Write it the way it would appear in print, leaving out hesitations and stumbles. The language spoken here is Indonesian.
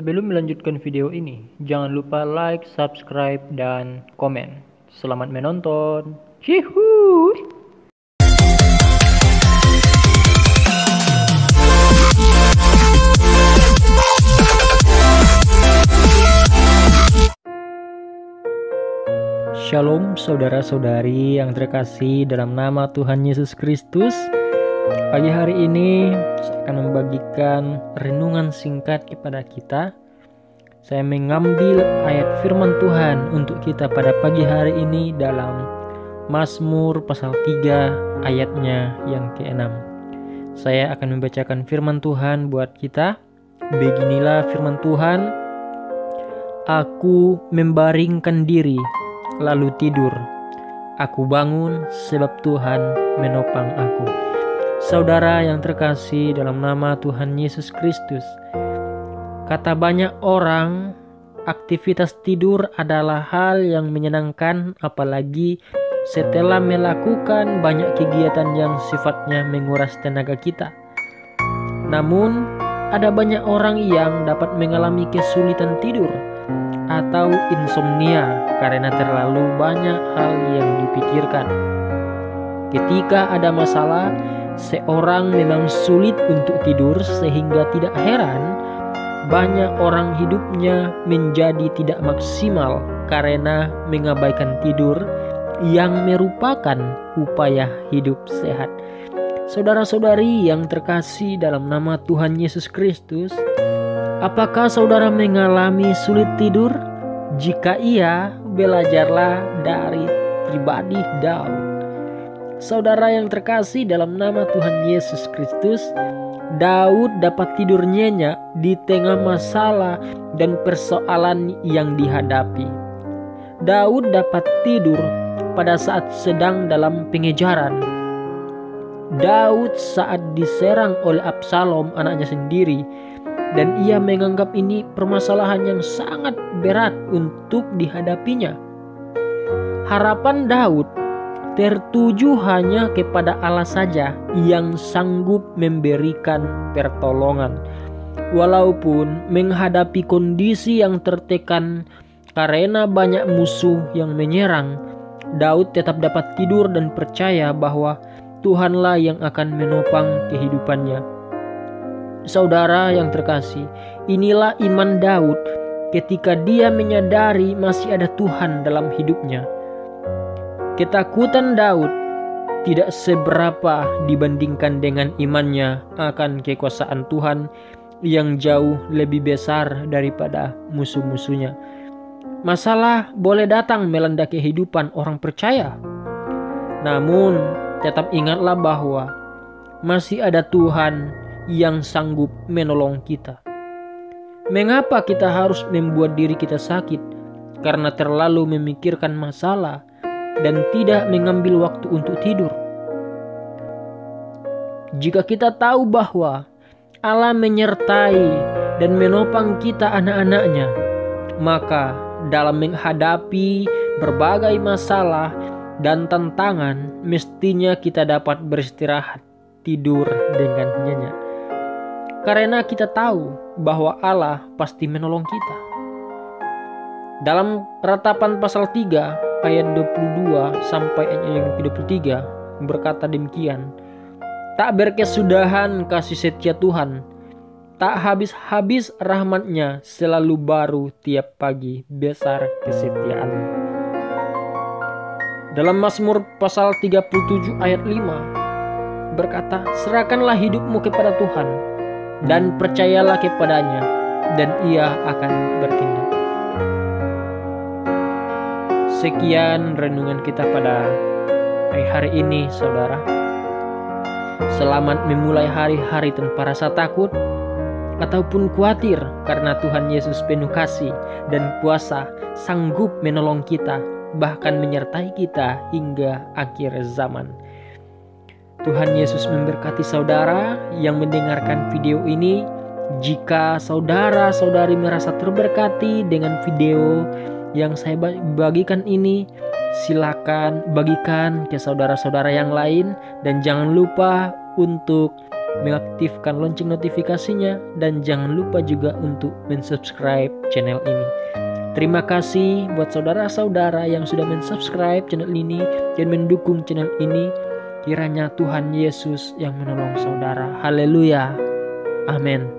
Sebelum melanjutkan video ini, jangan lupa like, subscribe, dan komen. Selamat menonton. Cihuy! Shalom saudara-saudari yang terkasih dalam nama Tuhan Yesus Kristus. Pagi hari ini saya akan membagikan renungan singkat kepada kita. Saya mengambil ayat firman Tuhan untuk kita pada pagi hari ini dalam Mazmur pasal 3 ayatnya yang ke-6. Saya akan membacakan firman Tuhan buat kita. Beginilah firman Tuhan. Aku membaringkan diri lalu tidur. Aku bangun sebab Tuhan menopang aku. Saudara yang terkasih dalam nama Tuhan Yesus Kristus, kata banyak orang, aktivitas tidur adalah hal yang menyenangkan, apalagi setelah melakukan banyak kegiatan yang sifatnya menguras tenaga kita. Namun, ada banyak orang yang dapat mengalami kesulitan tidur atau insomnia karena terlalu banyak hal yang dipikirkan. Ketika ada masalah, seorang memang sulit untuk tidur, sehingga tidak heran banyak orang hidupnya menjadi tidak maksimal karena mengabaikan tidur yang merupakan upaya hidup sehat. Saudara-saudari yang terkasih dalam nama Tuhan Yesus Kristus, apakah saudara mengalami sulit tidur? Jika iya, belajarlah dari pribadi Daud. Saudara yang terkasih dalam nama Tuhan Yesus Kristus, Daud dapat tidur nyenyak di tengah masalah dan persoalan yang dihadapi. Daud dapat tidur pada saat sedang dalam pengejaran. Daud saat diserang oleh Absalom, anaknya sendiri, dan ia menganggap ini permasalahan yang sangat berat untuk dihadapinya. Harapan Daud tertuju hanya kepada Allah saja yang sanggup memberikan pertolongan. Walaupun menghadapi kondisi yang tertekan karena banyak musuh yang menyerang, Daud tetap dapat tidur dan percaya bahwa Tuhanlah yang akan menopang kehidupannya. Saudara yang terkasih, inilah iman Daud ketika dia menyadari masih ada Tuhan dalam hidupnya. Ketakutan Daud tidak seberapa dibandingkan dengan imannya akan kekuasaan Tuhan yang jauh lebih besar daripada musuh-musuhnya. Masalah boleh datang melanda kehidupan orang percaya, namun tetap ingatlah bahwa masih ada Tuhan yang sanggup menolong kita. Mengapa kita harus membuat diri kita sakit karena terlalu memikirkan masalah dan tidak mengambil waktu untuk tidur? Jika kita tahu bahwa Allah menyertai dan menopang kita anak-anaknya, maka dalam menghadapi berbagai masalah dan tantangan, mestinya kita dapat beristirahat, tidur dengan nyenyak. Karena kita tahu bahwa Allah pasti menolong kita. Dalam Ratapan pasal 3 ayat 22 sampai ayat yang ke-23 berkata demikian. Tak berkesudahan kasih setia Tuhan, tak habis-habis rahmat-Nya, selalu baru tiap pagi, besar kesetiaan-Mu. Dalam Mazmur pasal 37 ayat 5 berkata, serahkanlah hidupmu kepada Tuhan dan percayalah kepadanya, dan Ia akan bertindak. Sekian renungan kita pada hari ini, saudara. Selamat memulai hari-hari tanpa rasa takut ataupun khawatir, karena Tuhan Yesus penuh kasih dan kuasa, sanggup menolong kita, bahkan menyertai kita hingga akhir zaman. Tuhan Yesus memberkati saudara yang mendengarkan video ini. Jika saudara-saudari merasa terberkati dengan video yang saya bagikan ini, silakan bagikan ke saudara-saudara yang lain, dan jangan lupa untuk mengaktifkan lonceng notifikasinya, dan jangan lupa juga untuk mensubscribe channel ini. Terima kasih buat saudara-saudara yang sudah mensubscribe channel ini dan mendukung channel ini. Kiranya Tuhan Yesus yang menolong saudara. Haleluya. Amin.